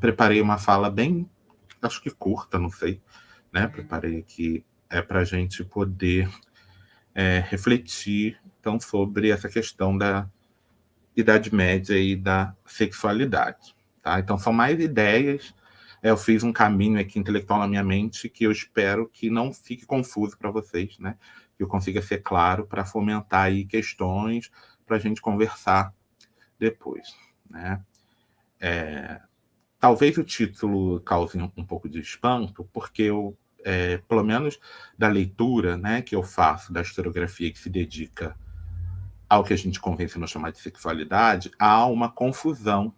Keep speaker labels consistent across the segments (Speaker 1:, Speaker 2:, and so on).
Speaker 1: preparei uma fala bem, acho que curta, não sei, né? Preparei aqui para a gente poder refletir então sobre essa questão da Idade Média e da sexualidade. Tá? Então, são mais ideias. Eu fiz um caminho aqui intelectual na minha mente que eu espero que não fique confuso para vocês, né? Que eu consiga ser claro para fomentar aí questões para a gente conversar depois, né? Talvez o título cause um pouco de espanto, porque eu, pelo menos da leitura, né, que eu faço da historiografia que se dedica ao que a gente convencionou chamar de sexualidade, há uma confusão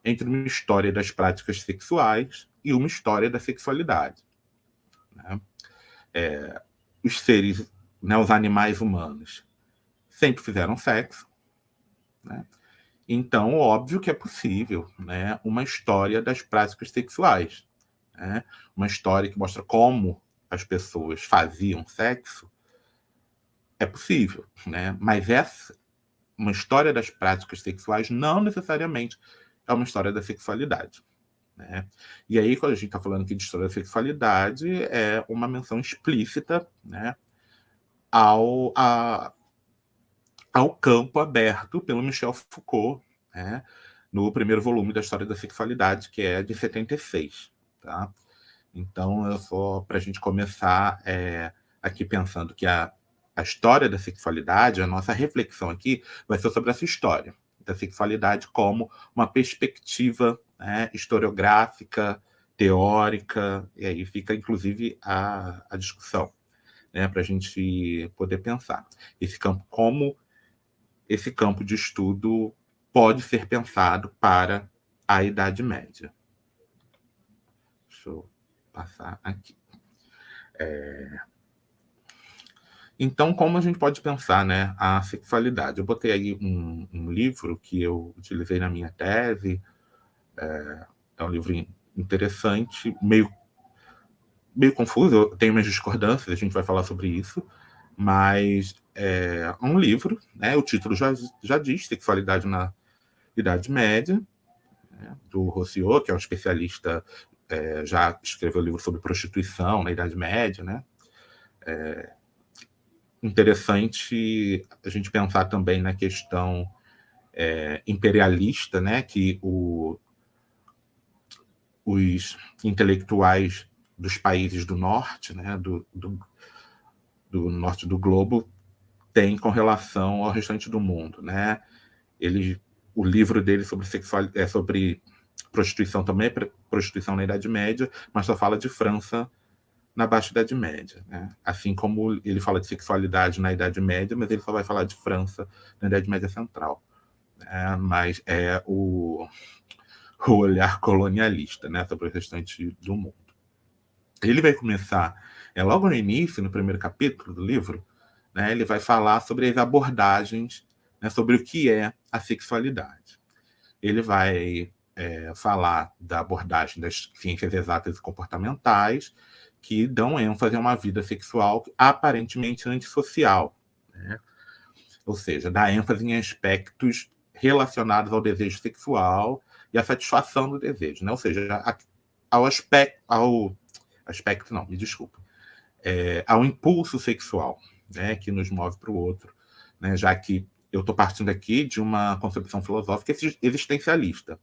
Speaker 1: entre uma história das práticas sexuais e uma história da sexualidade, né? Os seres, né, os animais humanos, sempre fizeram sexo, né? Então, óbvio que é possível, né, uma história das práticas sexuais, né? Uma história que mostra como as pessoas faziam sexo, é possível, né? Mas uma história das práticas sexuais não necessariamente é uma história da sexualidade, né? E aí, quando a gente está falando aqui de história da sexualidade, é uma menção explícita, né, ao campo aberto pelo Michel Foucault, né, no primeiro volume da História da Sexualidade, que é de 76. Tá? Então, só para a gente começar aqui pensando que a história da sexualidade, a nossa reflexão aqui vai ser sobre essa história da sexualidade como uma perspectiva, né, historiográfica, teórica, e aí fica, inclusive, a discussão, né, para a gente poder pensar como esse campo de estudo pode ser pensado para a Idade Média. Deixa eu passar aqui. Então, como a gente pode pensar, né, a sexualidade? Eu botei aí um livro que eu utilizei na minha tese. É um livro interessante, meio confuso, eu tenho minhas discordâncias, a gente vai falar sobre isso, mas é um livro, né, o título já diz, Sexualidade na Idade Média, né, do Rousseau, que é um especialista, já escreveu livro sobre prostituição na Idade Média, né? Interessante a gente pensar também na questão imperialista, né, que os intelectuais dos países do norte, né, do norte do globo, têm com relação ao restante do mundo, né? O livro dele sobre sobre prostituição também é prostituição na Idade Média, mas só fala de França na Baixa Idade Média, né? Assim como ele fala de sexualidade na Idade Média, mas ele só vai falar de França na Idade Média Central, né? Mas é o olhar colonialista, né, sobre o restante do mundo. Ele vai começar, logo no início, no primeiro capítulo do livro, né, ele vai falar sobre as abordagens, né, sobre o que é a sexualidade. Ele vai falar da abordagem das ciências exatas e comportamentais, que dão ênfase a uma vida sexual aparentemente antissocial, né? Ou seja, dá ênfase em aspectos relacionados ao desejo sexual e à satisfação do desejo, né? Ou seja, ao impulso sexual, né, que nos move para o outro, né? Já que eu estou partindo aqui de uma concepção filosófica existencialista,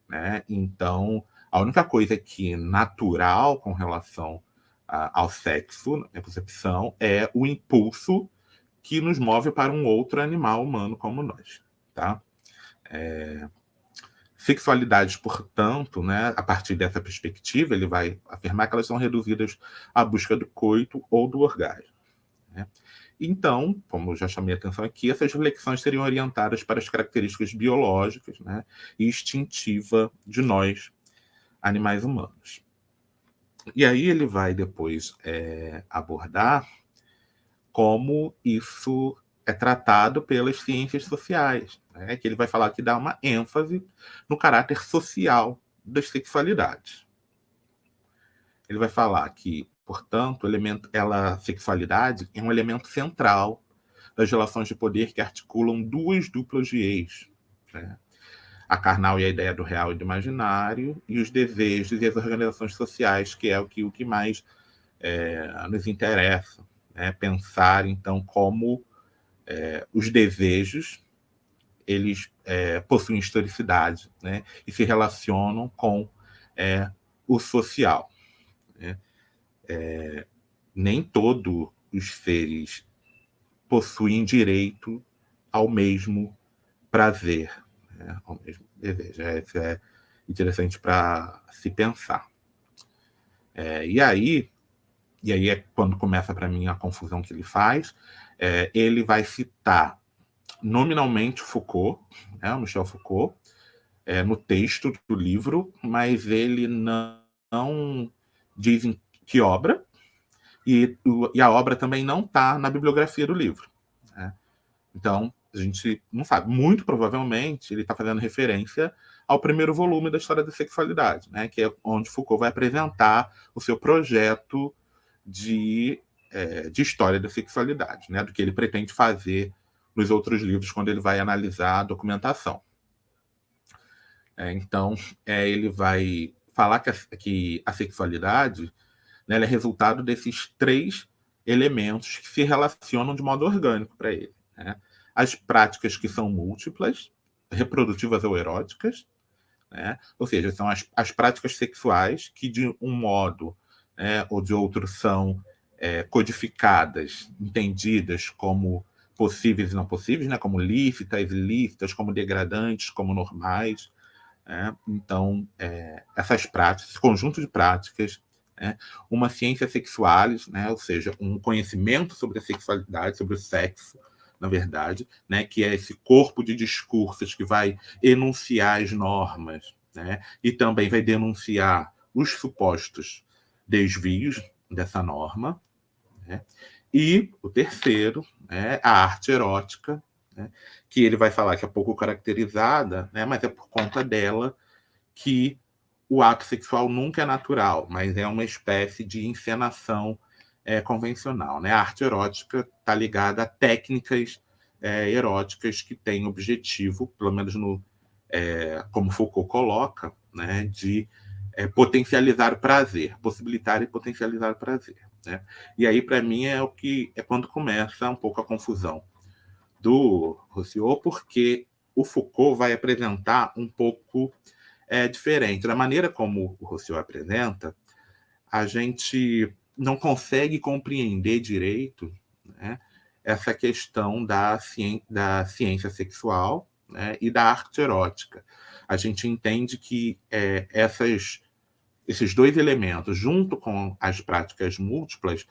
Speaker 1: né? Então, a única coisa que é natural com relação ao sexo, a percepção, é o impulso que nos move para um outro animal humano como nós, tá? Sexualidades, portanto, né, a partir dessa perspectiva, ele vai afirmar que elas são reduzidas à busca do coito ou do orgasmo, né? Então, como eu já chamei a atenção aqui, essas reflexões seriam orientadas para as características biológicas, né, e instintiva de nós, animais humanos. E aí ele vai depois abordar como isso é tratado pelas ciências sociais, né, que ele vai falar que dá uma ênfase no caráter social das sexualidades. Ele vai falar que, portanto, a sexualidade é um elemento central das relações de poder que articulam duas duplas de eixo, né? a carnal e a ideia do real e do imaginário, e os desejos e as organizações sociais, que é o que mais nos interessa, né? Pensar, então, como os desejos eles possuem historicidade, né? E se relacionam com o social, né? Nem todos os seres possuem direito ao mesmo prazer, né? Ao mesmo desejo. Isso é interessante para se pensar. E aí é quando começa para mim a confusão que ele faz. Ele vai citar nominalmente Foucault, né, Michel Foucault, no texto do livro, mas ele não diz em que obra, e a obra também não está na bibliografia do livro, né? Então, a gente não sabe. Muito provavelmente, ele está fazendo referência ao primeiro volume da História da Sexualidade, né, que é onde Foucault vai apresentar o seu projeto de história da sexualidade, né, do que ele pretende fazer nos outros livros quando ele vai analisar a documentação. Então, ele vai falar que a sexualidade, né, ela é resultado desses 3 elementos que se relacionam de modo orgânico para ele, né? As práticas que são múltiplas, reprodutivas ou eróticas, né? Ou seja, são as práticas sexuais que, de um modo, né, ou de outro, são codificadas, entendidas como possíveis e não possíveis, né? Como lícitas, ilícitas, como degradantes, como normais, né? Então, essas práticas, esse conjunto de práticas, né? Uma ciência sexualis, né? Ou seja, um conhecimento sobre a sexualidade, sobre o sexo, na verdade, né? Que é esse corpo de discursos que vai enunciar as normas, né? E também vai denunciar os supostos desvios dessa norma, né? E o terceiro, né, a arte erótica, né, que ele vai falar que é pouco caracterizada, né, mas é por conta dela que o ato sexual nunca é natural, mas é uma espécie de encenação convencional, né? A arte erótica está ligada a técnicas eróticas que têm objetivo, pelo menos como Foucault coloca, né, de potencializar o prazer, possibilitar e potencializar o prazer, né? E aí, para mim, é quando começa um pouco a confusão do Rousseau, porque o Foucault vai apresentar um pouco diferente. Da maneira como o Rousseau apresenta, a gente não consegue compreender direito, né, essa questão da ciência sexual, né, e da arte erótica. A gente entende que esses 2 elementos, junto com as práticas múltiplas,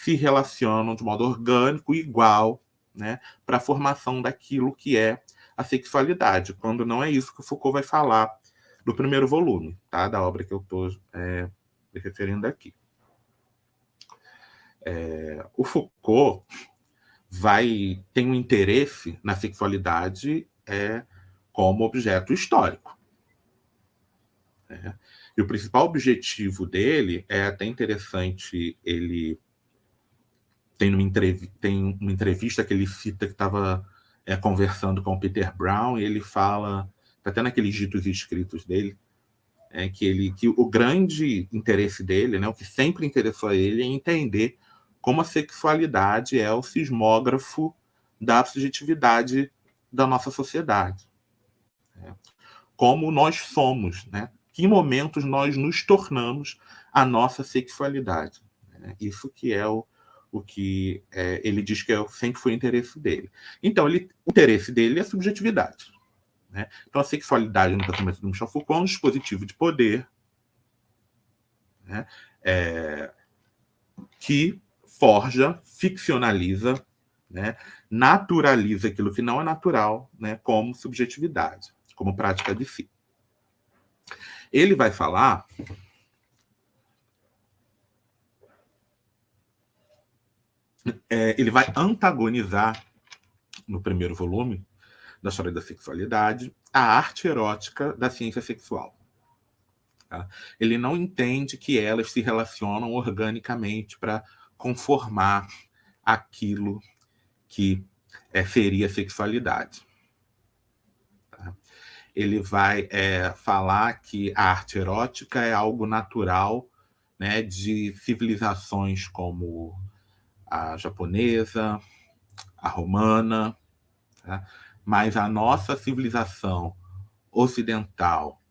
Speaker 1: se relacionam de modo orgânico e igual, né, para a formação daquilo que é a sexualidade, quando não é isso que o Foucault vai falar no primeiro volume, tá, da obra que eu estou me referindo aqui. O Foucault tem um interesse na sexualidade como objeto histórico, né? E o principal objetivo dele até interessante. Ele tem uma entrevista que ele cita que estava conversando com o Peter Brown, e ele fala, tá até naqueles ditos e escritos dele, que o grande interesse dele, né, o que sempre interessou a ele, é entender como a sexualidade é o sismógrafo da subjetividade da nossa sociedade, né? Como nós somos, né? Que momentos nós nos tornamos a nossa sexualidade, né? Isso que é o que ele diz que sempre foi o interesse dele. Então, o interesse dele é a subjetividade, né? Então, a sexualidade, no pensamento do Michel Foucault, é um dispositivo de poder, né, que forja, ficcionaliza, né, naturaliza aquilo que não é natural, né, como subjetividade, como prática de si. Ele vai falar ele vai antagonizar, no primeiro volume da História da Sexualidade, a arte erótica da ciência sexual. Tá? Ele não entende que elas se relacionam organicamente para conformar aquilo que seria sexualidade. Tá? ele vai falar que a arte erótica é algo natural, né, de civilizações como a japonesa, a romana, tá? Mas a nossa civilização ocidental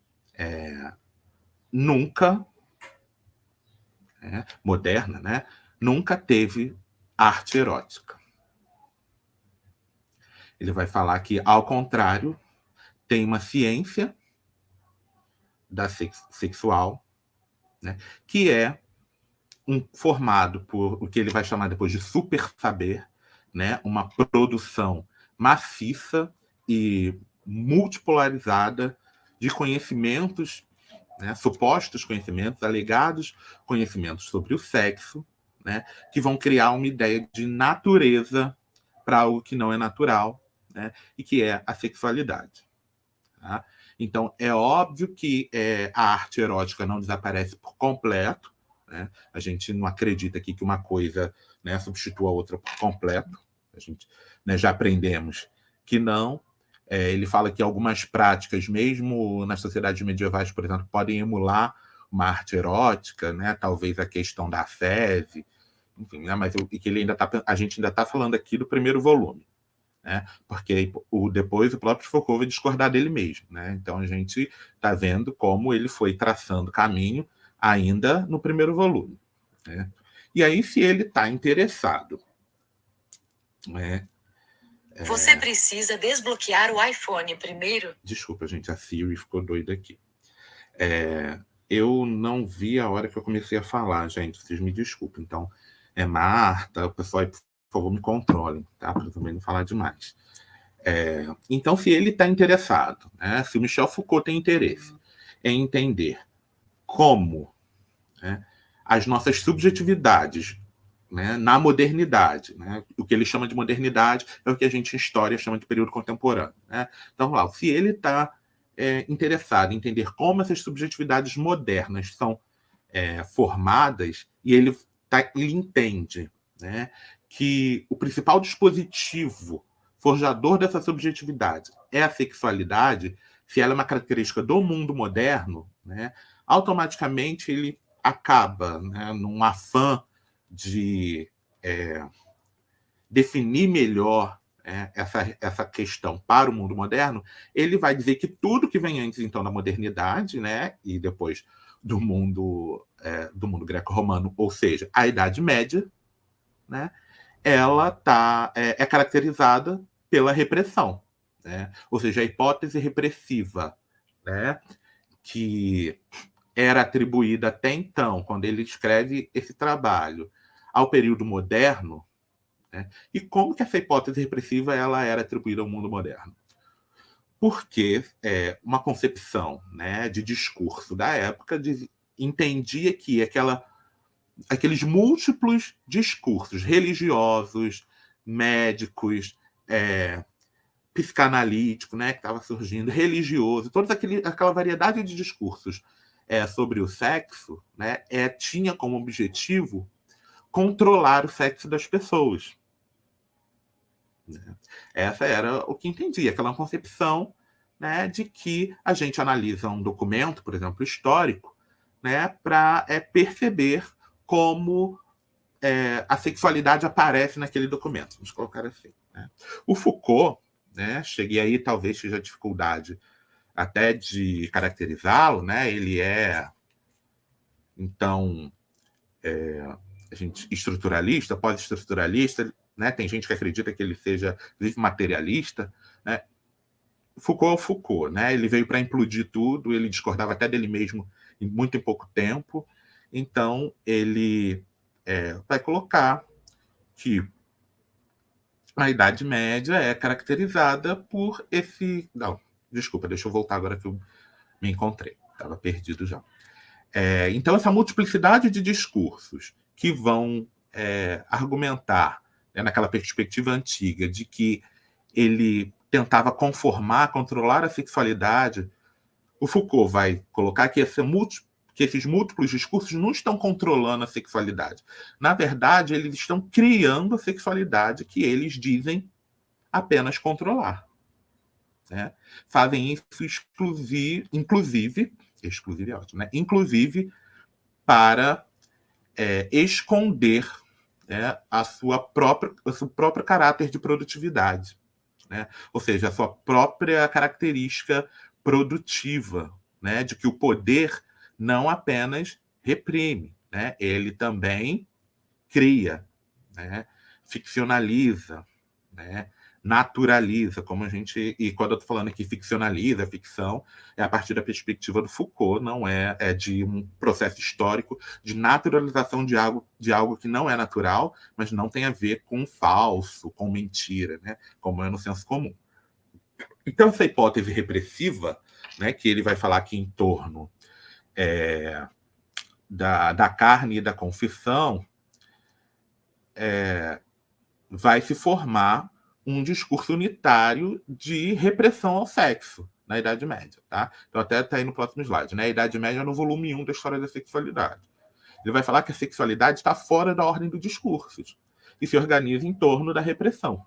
Speaker 1: nunca, moderna, né, nunca teve arte erótica. Ele vai falar que, ao contrário, tem uma ciência da sexual, né, que é formado por o que ele vai chamar depois de super saber, né, uma produção maciça e multipolarizada de conhecimentos, né, supostos conhecimentos, alegados conhecimentos sobre o sexo, né, que vão criar uma ideia de natureza para algo que não é natural, né, e que é a sexualidade. Tá? Então, é óbvio que a arte erótica não desaparece por completo, né? A gente não acredita aqui que uma coisa, né, substitua a outra por completo. A gente, né, já aprendemos que não. Ele fala que algumas práticas, mesmo nas sociedades medievais, por exemplo, podem emular uma arte erótica, né? Talvez a questão da fezes, enfim, né? Mas que ele a gente ainda está falando aqui do primeiro volume, né? Porque depois o próprio Foucault vai discordar dele mesmo, né? Então a gente está vendo como ele foi traçando caminho ainda no primeiro volume, né? E aí, se ele está interessado, né?
Speaker 2: Você precisa desbloquear o iPhone primeiro.
Speaker 1: Desculpa, gente, a Siri ficou doida aqui. Eu não vi a hora que eu comecei a falar, gente, vocês me desculpem. Então, Marta, o pessoal, por favor, me controlem, tá? Para eu também não falar demais. Então, se ele está interessado, né, se o Michel Foucault tem interesse em entender como, né, as nossas subjetividades, né, na modernidade, né, o que ele chama de modernidade é o que a gente em história chama de período contemporâneo. Né? Então, lá, se ele está interessado em entender como essas subjetividades modernas são formadas, e ele entende, né, que o principal dispositivo forjador dessa subjetividade é a sexualidade, se ela é uma característica do mundo moderno, né, automaticamente ele acaba, né, num afã de definir melhor essa questão para o mundo moderno, ele vai dizer que tudo que vem antes, então, da modernidade, né, e depois do mundo greco-romano, ou seja, a Idade Média, né, ela é caracterizada pela repressão, né? Ou seja, a hipótese repressiva, né, que era atribuída até então, quando ele escreve esse trabalho, ao período moderno, né? E como que essa hipótese repressiva ela era atribuída ao mundo moderno? Porque uma concepção, né, de discurso da época entendia que aqueles múltiplos discursos religiosos, médicos, psicanalítico, né, que estava surgindo, religioso, toda aquela variedade de discursos sobre o sexo, né, tinha como objetivo controlar o sexo das pessoas. Essa era o que entendia, aquela concepção, né, de que a gente analisa um documento, por exemplo, histórico, né, para perceber como a sexualidade aparece naquele documento. Vamos colocar assim. Né? O Foucault, né, cheguei aí, talvez seja a dificuldade até de caracterizá-lo, né? Ele então, a gente estruturalista, pós-estruturalista, né? Tem gente que acredita que ele seja materialista, né? Foucault é o Foucault, né? Ele veio para implodir tudo, ele discordava até dele mesmo muito em pouco tempo, então ele vai colocar que a Idade Média é caracterizada por esse... Não, desculpa, deixa eu voltar agora que eu me encontrei, estava perdido já. Então, essa multiplicidade de discursos que vão argumentar, né, naquela perspectiva antiga de que ele tentava controlar a sexualidade, o Foucault vai colocar que esses múltiplos discursos não estão controlando a sexualidade. Na verdade, eles estão criando a sexualidade que eles dizem apenas controlar. né, fazem isso inclusive é ótimo, né, inclusive para esconder, né, o seu próprio caráter de produtividade, né? Ou seja, a sua própria característica produtiva, né, de que o poder não apenas reprime, né, ele também cria, né, ficcionaliza, né, naturaliza, como a gente. E quando eu estou falando aqui ficcionaliza, ficção, é a partir da perspectiva do Foucault, não é de um processo histórico de naturalização de algo que não é natural, mas não tem a ver com falso, com mentira, né, como é no senso comum. Então, essa hipótese repressiva, né, que ele vai falar aqui em torno da carne e da confissão, vai se formar um discurso unitário de repressão ao sexo na Idade Média. Tá? Então, até está aí no próximo slide. Né? A Idade Média no volume 1 da História da Sexualidade. Ele vai falar que a sexualidade está fora da ordem dos discursos e se organiza em torno da repressão.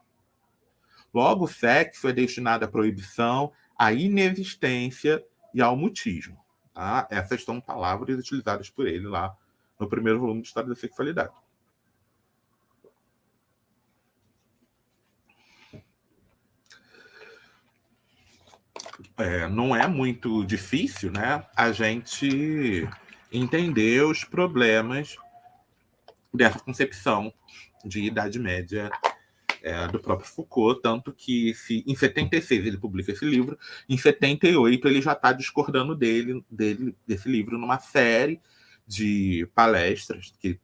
Speaker 1: Logo, o sexo é destinado à proibição, à inexistência e ao mutismo. Tá? Essas são palavras utilizadas por ele lá no primeiro volume de História da Sexualidade. Não é muito difícil, né, a gente entender os problemas dessa concepção de Idade Média do próprio Foucault, tanto que em 76 ele publica esse livro, em 78 ele já está discordando desse livro numa série de palestras que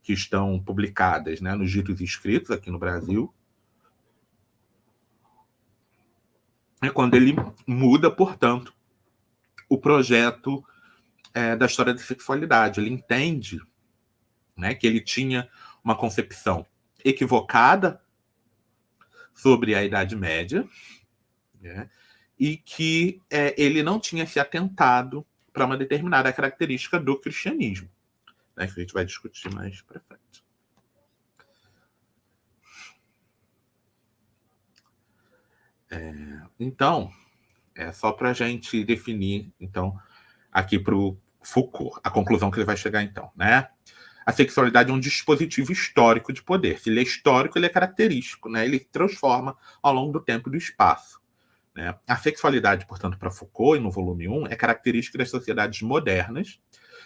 Speaker 1: estão publicadas, né, nos Ditos Escritos aqui no Brasil. É quando ele muda, portanto, o projeto da história da sexualidade. Ele entende, né, que ele tinha uma concepção equivocada sobre a Idade Média, né, e que ele não tinha se atentado para uma determinada característica do cristianismo, né, que a gente vai discutir mais para frente. Então, só para a gente definir, então, aqui para o Foucault, a conclusão que ele vai chegar, então, né? A sexualidade é um dispositivo histórico de poder. Se ele é histórico, ele é característico, né? Ele se transforma ao longo do tempo e do espaço. Né? A sexualidade, portanto, para Foucault, e no volume 1, é característica das sociedades modernas,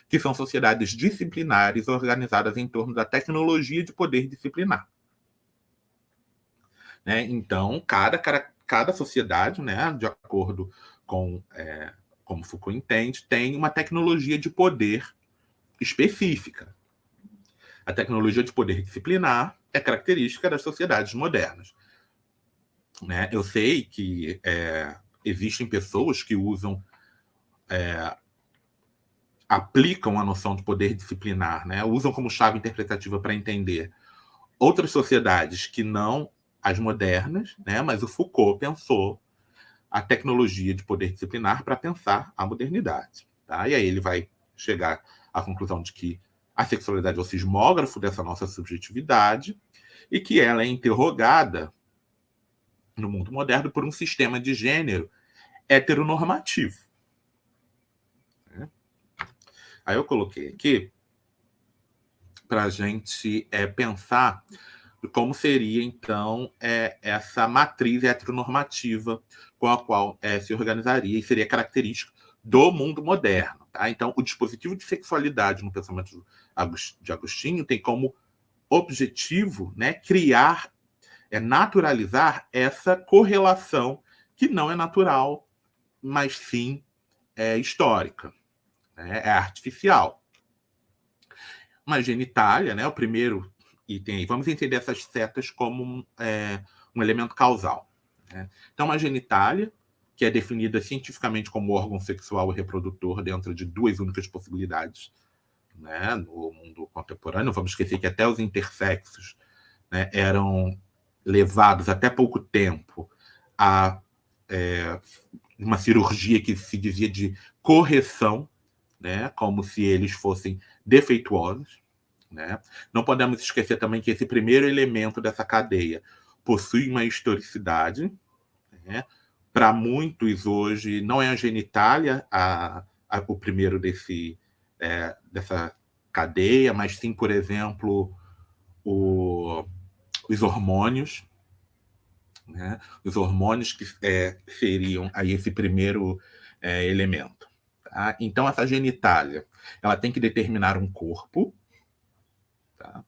Speaker 1: que são sociedades disciplinares organizadas em torno da tecnologia de poder disciplinar. Né? Então, cada sociedade, né, de acordo com como Foucault entende, tem uma tecnologia de poder específica. A tecnologia de poder disciplinar é característica das sociedades modernas. Né? Eu sei que existem pessoas que aplicam a noção de poder disciplinar, né? Usam como chave interpretativa para entender outras sociedades que não as modernas, né? Mas o Foucault pensou a tecnologia de poder disciplinar para pensar a modernidade. Tá? E aí ele vai chegar à conclusão de que a sexualidade é o sismógrafo dessa nossa subjetividade e que ela é interrogada no mundo moderno por um sistema de gênero heteronormativo. Aí eu coloquei aqui para a gente pensar como seria, então, essa matriz heteronormativa com a qual se organizaria e seria característica do mundo moderno. Tá? Então, o dispositivo de sexualidade no pensamento de Agostinho tem como objetivo, né, criar, naturalizar essa correlação que não é natural, mas sim histórica, né, é artificial. Uma genitália, né, o primeiro item aí, vamos entender essas setas como um elemento causal. Né? Então, uma genitália, que é definida cientificamente como órgão sexual e reprodutor dentro de duas únicas possibilidades, né, no mundo contemporâneo. Não vamos esquecer que até os intersexos, né, eram levados até pouco tempo a uma cirurgia que se dizia de correção, né, como se eles fossem defeituosos. Né? Não podemos esquecer também que esse primeiro elemento dessa cadeia possui uma historicidade, né? Para muitos hoje, não é a genitália o primeiro dessa cadeia, mas sim, por exemplo, os hormônios, né? Os hormônios que seriam aí esse primeiro elemento. Tá? Então, essa genitália, ela tem que determinar um corpo, tá?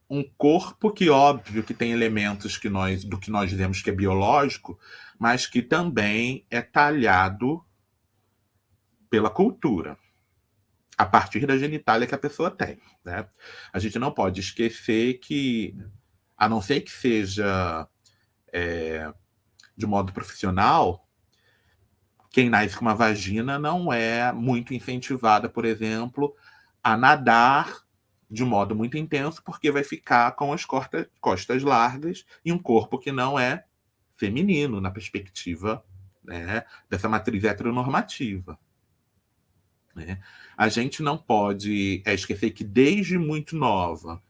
Speaker 1: Um corpo que, óbvio, que tem elementos do que nós dizemos que é biológico, mas que também é talhado pela cultura, a partir da genitália que a pessoa tem, né? A gente não pode esquecer que, a não ser que seja de modo profissional, quem nasce com uma vagina não é muito incentivada, por exemplo, a nadar de modo muito intenso, porque vai ficar com as costas largas e um corpo que não é feminino na perspectiva, né, dessa matriz heteronormativa, né? A gente não pode esquecer que desde muito nova,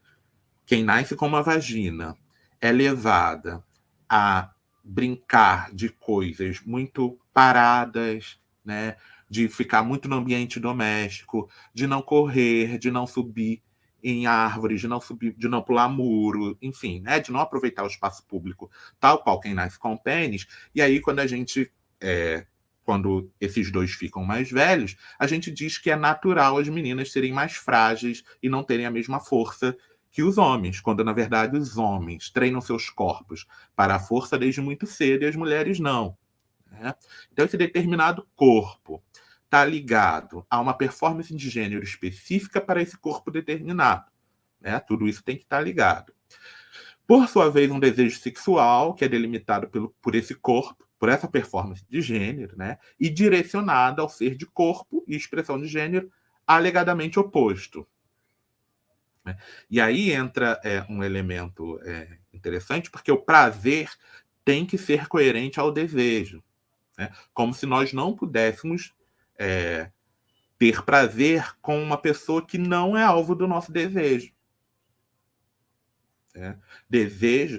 Speaker 1: quem nasce com uma vagina é levada a brincar de coisas muito paradas, né? De ficar muito no ambiente doméstico, de não correr, de não subir em árvores, de não pular muro, enfim, né? De não aproveitar o espaço público, tal qual quem nasce com pênis. E aí, quando esses dois ficam mais velhos, a gente diz que é natural as meninas serem mais frágeis e não terem a mesma força que os homens, quando na verdade os homens treinam seus corpos para a força desde muito cedo e as mulheres não, né? Então, esse determinado corpo está ligado a uma performance de gênero específica para esse corpo determinado, né? Tudo isso tem que estar ligado. Por sua vez, um desejo sexual que é delimitado por esse corpo, por essa performance de gênero, né? E direcionado ao ser de corpo e expressão de gênero alegadamente oposto. E aí entra um elemento interessante, porque o prazer tem que ser coerente ao desejo, né? Como se nós não pudéssemos ter prazer com uma pessoa que não é alvo do nosso desejo, né?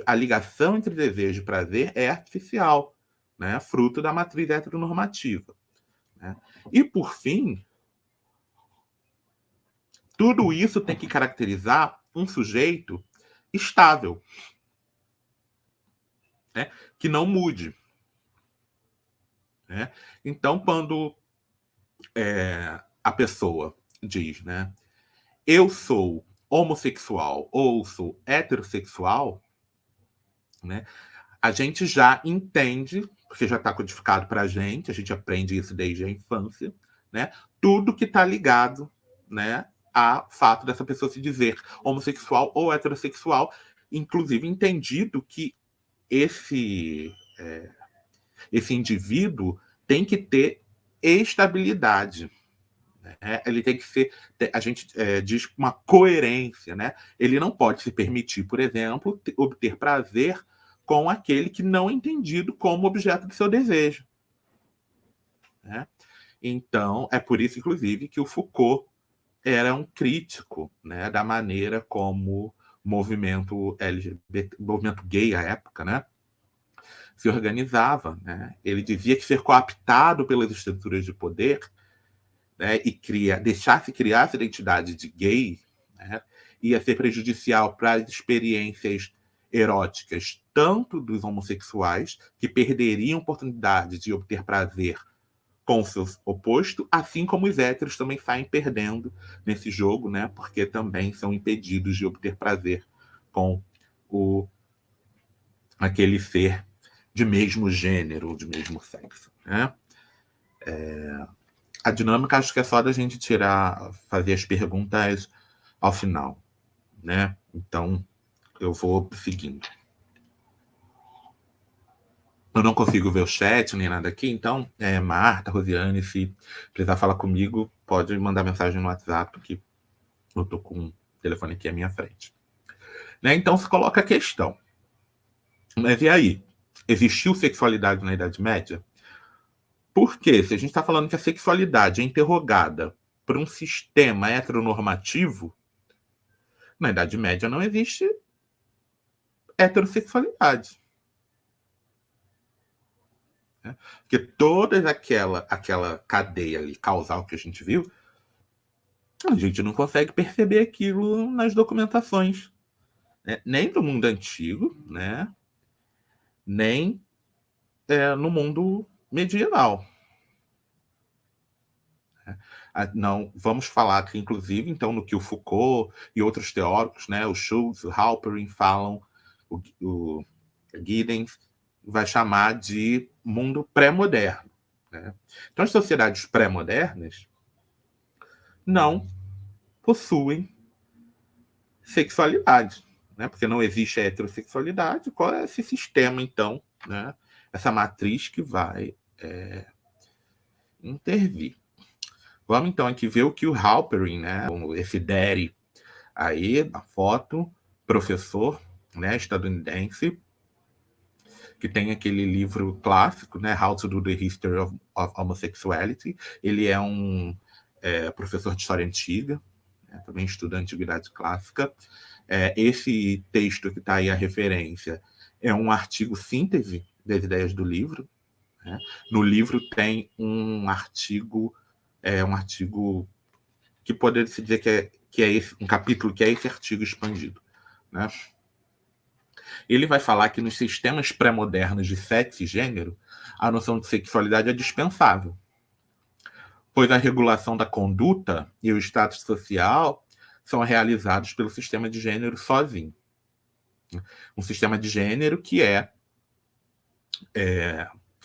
Speaker 1: A ligação entre desejo e prazer é artificial, né? Fruto da matriz heteronormativa, né? E, por fim, tudo isso tem que caracterizar um sujeito estável, né? Que não mude, né? Então, quando a pessoa diz, né, eu sou homossexual ou sou heterossexual, né, a gente já entende, porque já está codificado para a gente aprende isso desde a infância, né, tudo que está ligado, né, a fato dessa pessoa se dizer homossexual ou heterossexual, inclusive entendido que esse indivíduo tem que ter estabilidade, né? Ele tem que ser, a gente diz, uma coerência, né? Ele não pode se permitir, por exemplo, obter prazer com aquele que não é entendido como objeto do seu desejo, né? Então, é por isso, inclusive, que o Foucault era um crítico, né, da maneira como o movimento LGBT, movimento gay à época, né, se organizava, né? Ele dizia que ser cooptado pelas estruturas de poder, né, e deixar-se criar essa identidade de gay, né, ia ser prejudicial para as experiências eróticas tanto dos homossexuais, que perderiam a oportunidade de obter prazer com o seu oposto, assim como os héteros também saem perdendo nesse jogo, né, porque também são impedidos de obter prazer com aquele ser de mesmo gênero, de mesmo sexo, né? A dinâmica acho que é só da gente fazer as perguntas ao final, né? Então, eu vou seguindo. Eu não consigo ver o chat nem nada aqui, então, Marta, Rosiane, se precisar falar comigo, pode mandar mensagem no WhatsApp, que eu tô com o telefone aqui à minha frente. Né? Então, se coloca a questão. Mas e aí? Existiu sexualidade na Idade Média? Por quê? Se a gente está falando que a sexualidade é interrogada por um sistema heteronormativo, na Idade Média não existe heterossexualidade. né? Porque toda aquela cadeia ali causal que a gente viu, a gente não consegue perceber aquilo nas documentações, né? Nem do mundo antigo, né? Nem no mundo medieval. Não, vamos falar aqui, inclusive, então, no que o Foucault e outros teóricos, né, o Schultz, o Halperin falam, o Giddens vai chamar de mundo pré-moderno, né? Então, as sociedades pré-modernas não possuem sexualidade, né? Porque não existe a heterossexualidade. Qual é esse sistema, então, né? Essa matriz que vai intervir. Vamos, então, aqui ver o que o Halperin, né? Esse Daddy aí, na foto, professor, né, estadunidense, que tem aquele livro clássico, né, How to Do the History of Homosexuality. Ele é um professor de história antiga, né, também estuda a antiguidade clássica. Esse texto que está aí, a referência, é um artigo síntese das ideias do livro, né? No livro tem um artigo que poderia se dizer que é um capítulo que é esse artigo expandido, né? Ele vai falar que nos sistemas pré-modernos de sexo e gênero, a noção de sexualidade é dispensável, pois a regulação da conduta e o status social são realizados pelo sistema de gênero sozinho. Um sistema de gênero que é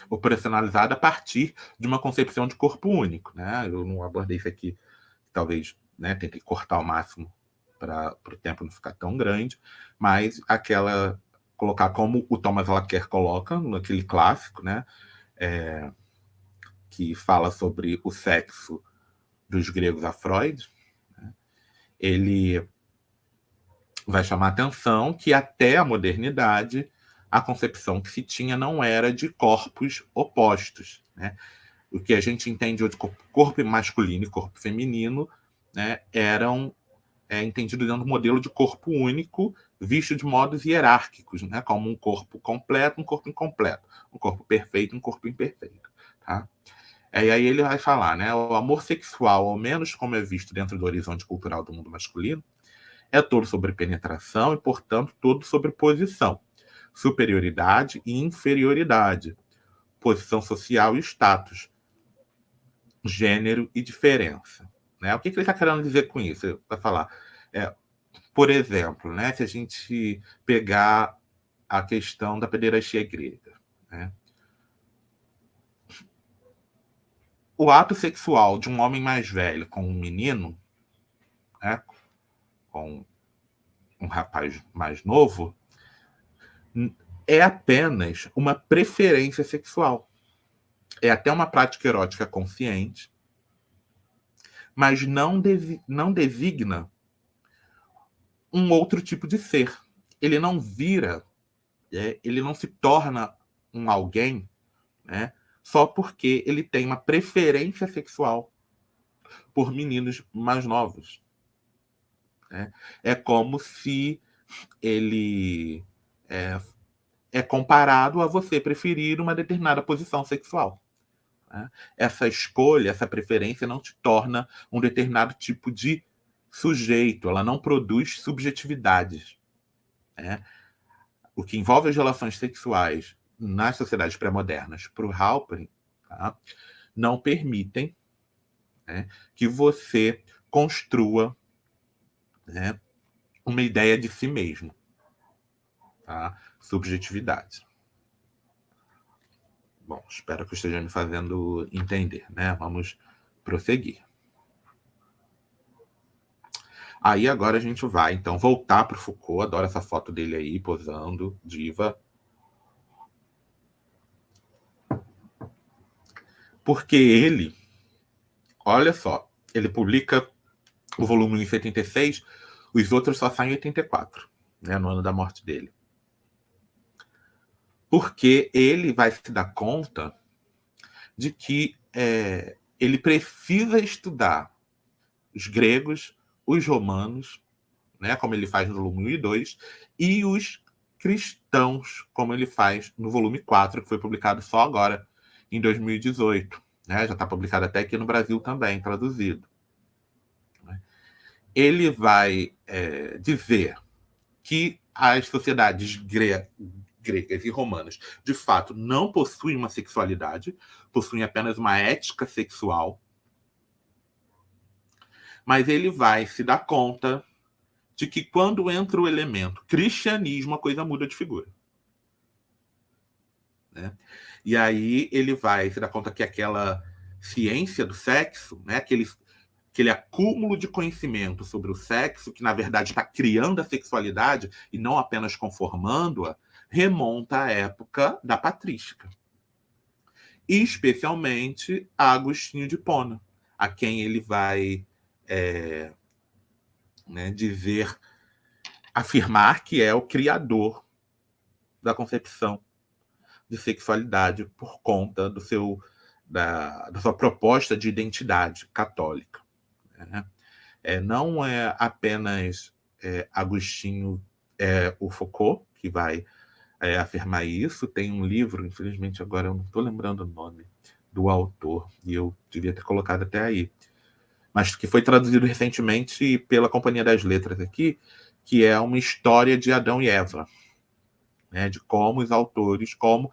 Speaker 1: operacionalizado a partir de uma concepção de corpo único, né? Eu não abordei isso aqui, talvez, né, tentei cortar ao máximo para o tempo não ficar tão grande, mas colocar como o Thomas Laqueur coloca naquele clássico, né, que fala sobre o sexo dos gregos a Freud, né, ele vai chamar a atenção que até a modernidade a concepção que se tinha não era de corpos opostos, né? O que a gente entende hoje de corpo masculino e corpo feminino, né, eram entendidos dentro do modelo de corpo único, visto de modos hierárquicos, né, como um corpo completo, um corpo incompleto, um corpo perfeito, um corpo imperfeito. Tá? E aí ele vai falar, né, o amor sexual, ao menos como é visto dentro do horizonte cultural do mundo masculino, é todo sobre penetração e, portanto, todo sobre posição, superioridade e inferioridade, posição social e status, gênero e diferença. Né? O que ele está querendo dizer com isso? Ele vai falar, por exemplo, né, se a gente pegar a questão da pederastia grega, né? O ato sexual de um homem mais velho com um menino, né, com um rapaz mais novo, é apenas uma preferência sexual. É até uma prática erótica consciente, mas não designa um outro tipo de ser. Ele não vira, ele não se torna um alguém, né, só porque ele tem uma preferência sexual por meninos mais novos. Né? É como se ele é comparado a você preferir uma determinada posição sexual. Né? Essa escolha, essa preferência não te torna um determinado tipo de sujeito, ela não produz subjetividades. Né? O que envolve as relações sexuais nas sociedades pré-modernas, para o Halperin, tá? Não permitem, né, que você construa, né, uma ideia de si mesmo. Tá? Subjetividade. Bom, espero que eu esteja me fazendo entender, né? Vamos prosseguir. Aí agora a gente vai, então, voltar para o Foucault. Adoro essa foto dele aí, posando, diva. Porque ele, olha só, ele publica o volume em 76, os outros só saem em 84, né, no ano da morte dele. Porque ele vai se dar conta de que ele precisa estudar os gregos, os romanos, né, como ele faz no volume 1 e 2, e os cristãos, como ele faz no volume 4, que foi publicado só agora, em 2018. Né? Já está publicado até aqui no Brasil também, traduzido. Ele vai dizer que as sociedades gregas e romanas, de fato, não possuem uma sexualidade, possuem apenas uma ética sexual, mas ele vai se dar conta de que quando entra o elemento cristianismo, a coisa muda de figura. Né? E aí ele vai se dar conta que aquela ciência do sexo, né, aquele acúmulo de conhecimento sobre o sexo, que na verdade está criando a sexualidade e não apenas conformando-a, remonta à época da patrística. E especialmente a Agostinho de Hipona, a quem ele vai dizer, afirmar que é o criador da concepção de sexualidade por conta da sua proposta de identidade católica. Né? Não é apenas Agostinho o Foucault que vai afirmar isso. Tem um livro, infelizmente agora eu não estou lembrando o nome do autor, e eu devia ter colocado até aí, mas que foi traduzido recentemente pela Companhia das Letras aqui, que é uma história de Adão e Eva, né, de como os autores, como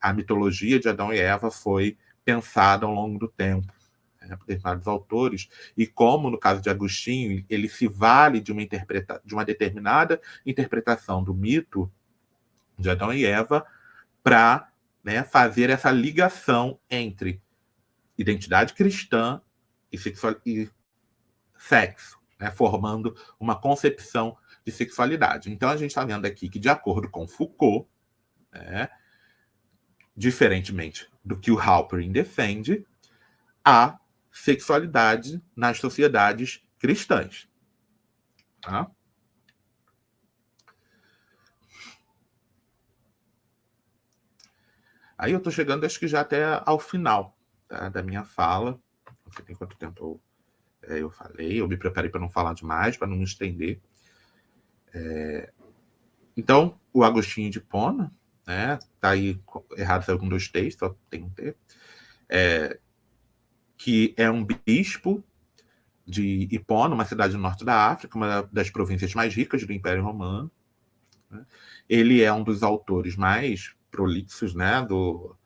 Speaker 1: a mitologia de Adão e Eva foi pensada ao longo do tempo, por determinados autores, e como, no caso de Agostinho, ele se vale de uma determinada interpretação do mito de Adão e Eva para fazer essa ligação entre identidade cristã e sexo, né, formando uma concepção de sexualidade. Então, a gente está vendo aqui que, de acordo com Foucault, diferentemente do que o Halperin defende, há sexualidade nas sociedades cristãs. Tá? Aí eu estou chegando, acho que já até ao final, tá, da minha fala. Não sei tem quanto tempo eu falei, eu me preparei para não falar demais, para não me estender. Então, o Agostinho de Hipona, tá aí errado, saiu com 2 T's, só tem um T, que é um bispo de Hipona, uma cidade no norte da África, uma das províncias mais ricas do Império Romano. Né? Ele é um dos autores mais prolixos, né, do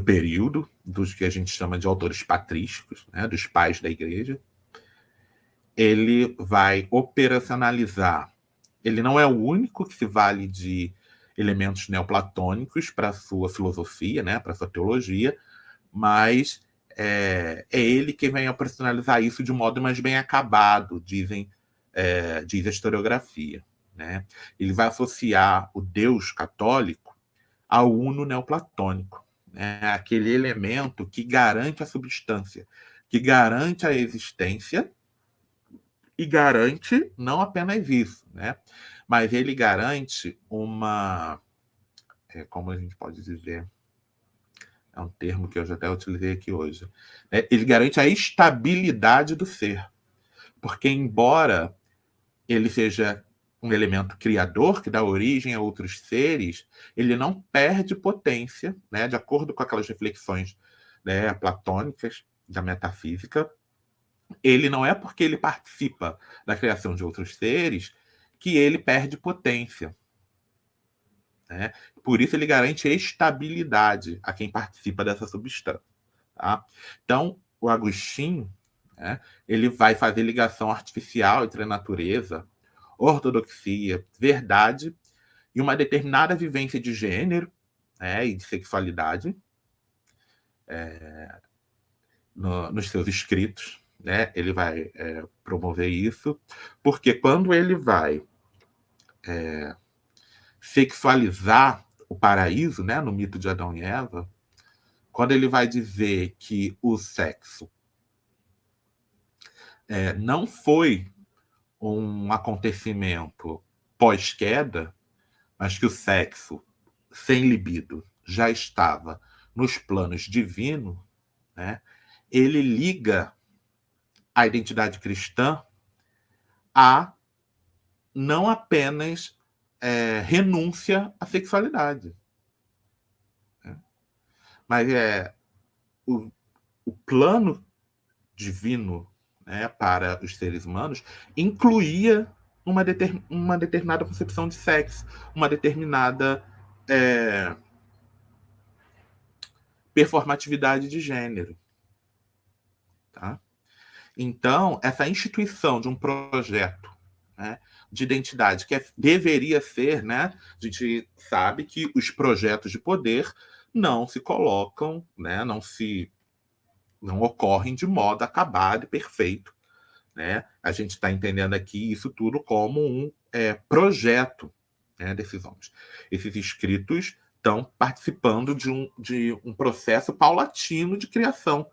Speaker 1: período, dos que a gente chama de autores patrísticos, né, dos pais da igreja. Ele vai operacionalizar. Ele não é o único que se vale de elementos neoplatônicos para a sua filosofia, né, para a sua teologia, mas é ele que vem operacionalizar isso de um modo mais bem acabado, diz a historiografia. Né? Ele vai associar o Deus católico ao uno neoplatônico, né? Aquele elemento que garante a substância, que garante a existência e garante não apenas isso, né? Mas ele garante uma... como a gente pode dizer? É um termo que eu já até utilizei aqui hoje. Ele garante a estabilidade do ser. Porque, embora ele seja um elemento criador, que dá origem a outros seres, ele não perde potência, né, de acordo com aquelas reflexões, né, platônicas da metafísica. Ele não é porque ele participa da criação de outros seres que ele perde potência. Né? Por isso ele garante estabilidade a quem participa dessa substância. Tá? Então, o Agostinho, né, ele vai fazer ligação artificial entre a natureza, ortodoxia, verdade e uma determinada vivência de gênero, e de sexualidade nos seus escritos. Né? Ele vai promover isso, porque quando ele vai sexualizar o paraíso, né, no mito de Adão e Eva, quando ele vai dizer que o sexo não foi um acontecimento pós-queda, mas que o sexo sem libido já estava nos planos divinos, né? Ele liga a identidade cristã a não apenas renúncia à sexualidade, mas o, o plano divino, né, para os seres humanos incluía uma determinada concepção de sexo, uma determinada performatividade de gênero. Tá? Então, essa instituição de um projeto, né, de identidade, que deveria ser, né, a gente sabe que os projetos de poder não se colocam, né, não ocorrem de modo acabado e perfeito. Né? A gente está entendendo aqui isso tudo como um projeto, né, desses homens. Esses escritos estão participando de um processo paulatino de criação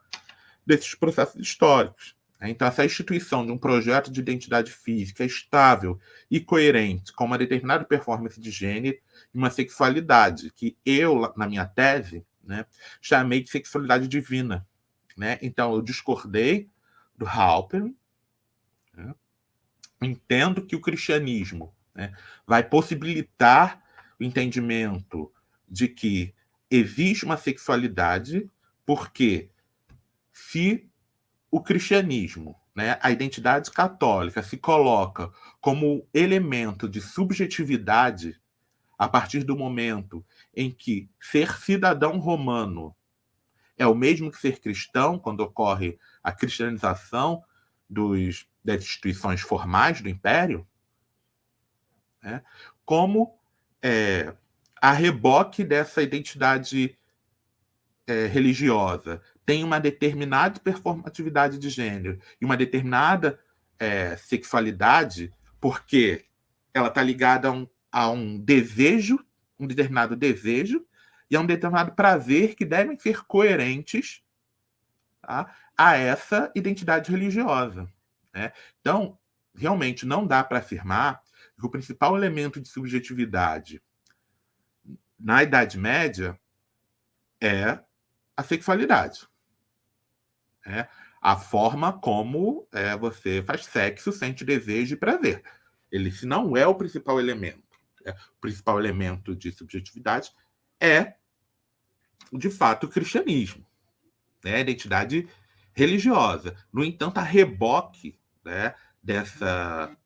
Speaker 1: desses processos históricos. Então, essa instituição de um projeto de identidade física estável e coerente com uma determinada performance de gênero e uma sexualidade que eu, na minha tese, né, chamei de sexualidade divina. Né? Então, eu discordei do Halperin, né? Entendo que o cristianismo, né, vai possibilitar o entendimento de que existe uma sexualidade, porque se o cristianismo, né, a identidade católica, se coloca como elemento de subjetividade a partir do momento em que ser cidadão romano é o mesmo que ser cristão, quando ocorre a cristianização das instituições formais do Império, né, como a reboque dessa identidade religiosa tem uma determinada performatividade de gênero e uma determinada sexualidade, porque ela está ligada a um desejo, um determinado desejo, e a um determinado prazer que devem ser coerentes, tá, a essa identidade religiosa. Né? Então, realmente não dá para afirmar que o principal elemento de subjetividade na Idade Média é a sexualidade. Né? A forma como você faz sexo, sente desejo e prazer. Se não é o principal elemento. O principal elemento de subjetividade é, de fato, o cristianismo. Né? A identidade religiosa. No entanto, a reboque, né, dessa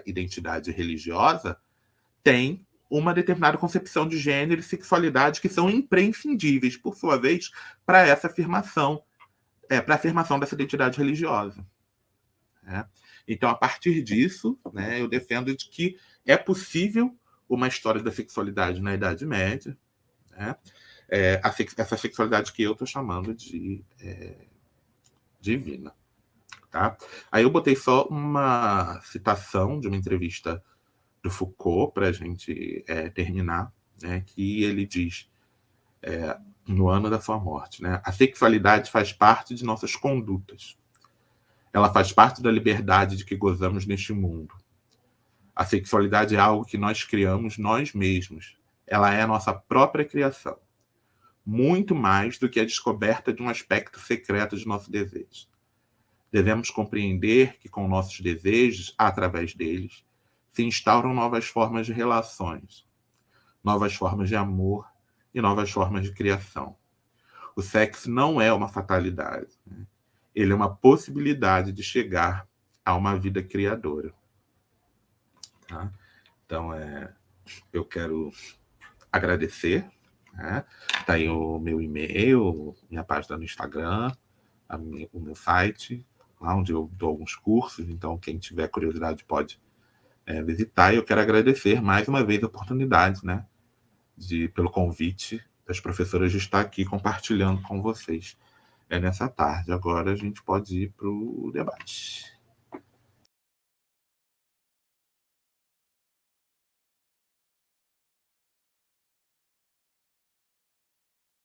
Speaker 1: identidade religiosa tem uma determinada concepção de gênero e sexualidade que são imprescindíveis, por sua vez, para essa afirmação, para a afirmação dessa identidade religiosa. Né? Então, a partir disso, né, eu defendo de que é possível uma história da sexualidade na Idade Média, né? Essa sexualidade que eu estou chamando de divina. Tá? Aí eu botei só uma citação de uma entrevista do Foucault para a gente terminar, né, que ele diz, no ano da sua morte, né, a sexualidade faz parte de nossas condutas. Ela faz parte da liberdade de que gozamos neste mundo. A sexualidade é algo que nós criamos nós mesmos. Ela é a nossa própria criação. Muito mais do que a descoberta de um aspecto secreto de nosso desejo. Devemos compreender que com nossos desejos, através deles, se instauram novas formas de relações, novas formas de amor e novas formas de criação. O sexo não é uma fatalidade. Né? Ele é uma possibilidade de chegar a uma vida criadora. Tá? Então, eu quero agradecer. Né? Tá aí o meu e-mail, minha página no Instagram, o meu site, lá onde eu dou alguns cursos. Então, quem tiver curiosidade pode visitar. E eu quero agradecer mais uma vez a oportunidade, né, pelo convite das professoras de estar aqui compartilhando com vocês nessa tarde. Agora a gente pode ir para o debate.